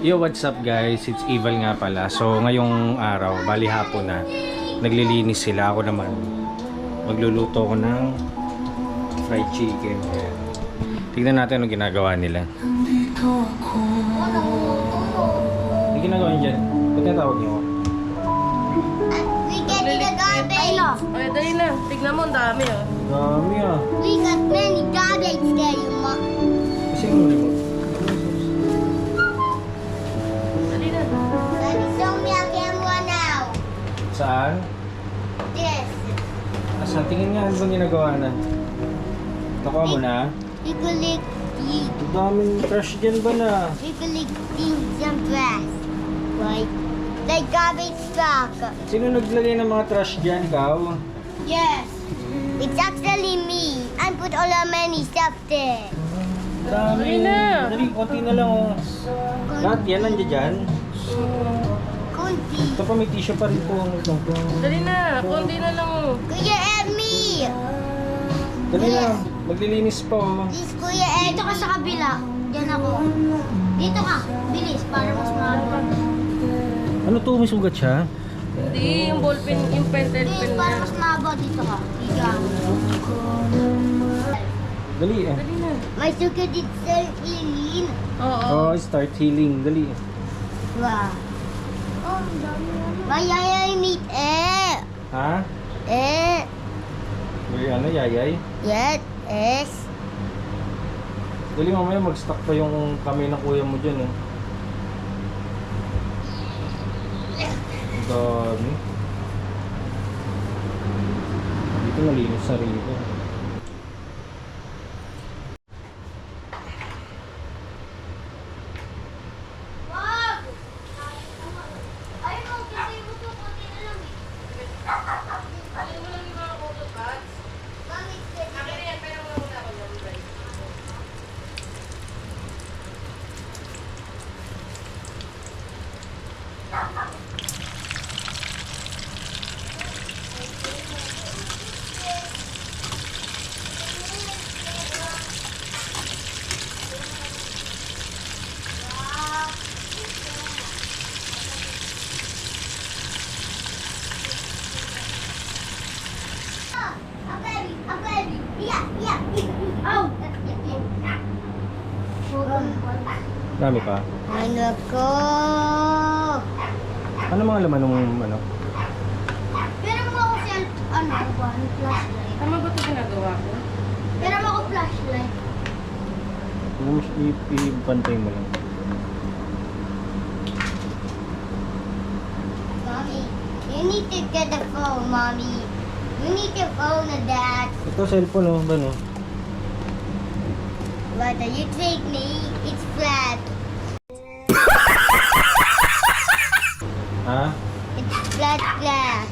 Yo, what's up guys? It's Evil nga pala. So, ngayong araw, bali hapon na, naglilinis sila. Ako naman, magluluto ko ng fried chicken. Ayan. Tignan natin anong ginagawa nila. Ano ginagawa niyo dyan? Ba't natawag niyo ako? We get in the garbage. Ay, dali na. Tignan mo, ang dami oh. Dami ah. We got many garbage there, you ma. Kasi yung remote. Dali na. Daddy, show me a camera now. Saan? Yes. Saan? Tingin nga, ano bang ginagawa na? Nakuha mo na? We collect things. Ang daming trash dyan ba na? We collect things and trash. Right? Like garbage truck. Sino naglagay ng mga trash dyan, ikaw? Yes. It's actually me. I put all the many stuff there. Dami. Dali na. Dali, konti na lang oh. Lahat yan, nandiyan dyan. Kunti. Ito pa, may tissue pa rin po. Ito. Dali na. Kundi na lang oh. Kuya, help me. Dali na, maglilinis pa oh. Please, Kuya, dito ka sa kabila. Diyan ako. Dito ka. Bilis, para mas mahal. Ano to, may sugat siya? Hindi, yung ballpen, yung pentel Please, pen para na. mas mahaba. Dito ka. Higa. Dali eh. Dali na. May sugat dito sa ilin. Oo. Oh, start healing. Dali. Wow. Oh, ang dami naman. May yayay meat Ha? Eh. May ano, yayay? Yes. Dali mamaya mag-stock pa yung kamay ng kuya mo dyan eh. Ang dami. Dito malinis sa rito. Wag! Ayun mo, kasi mo ito. Kunti na lang eh. Ano mo lang yung mga photocards? Mami, steady. Akin na yan, pero muna ako dyan, guys. A baby. Yeah. Oh. Dami pa. Ano ko? Ano mga laman ng ano? Pero mo ako flashlight. Tama ba ito ginagawa ko? Pero mo ako flashlight. Ipantay mo lang. Mommy, you need to get the phone, Mommy. You need to phone the dad. Ito cellphone oh, ba no? But you take me, it's flat. Ha? It's flat glass.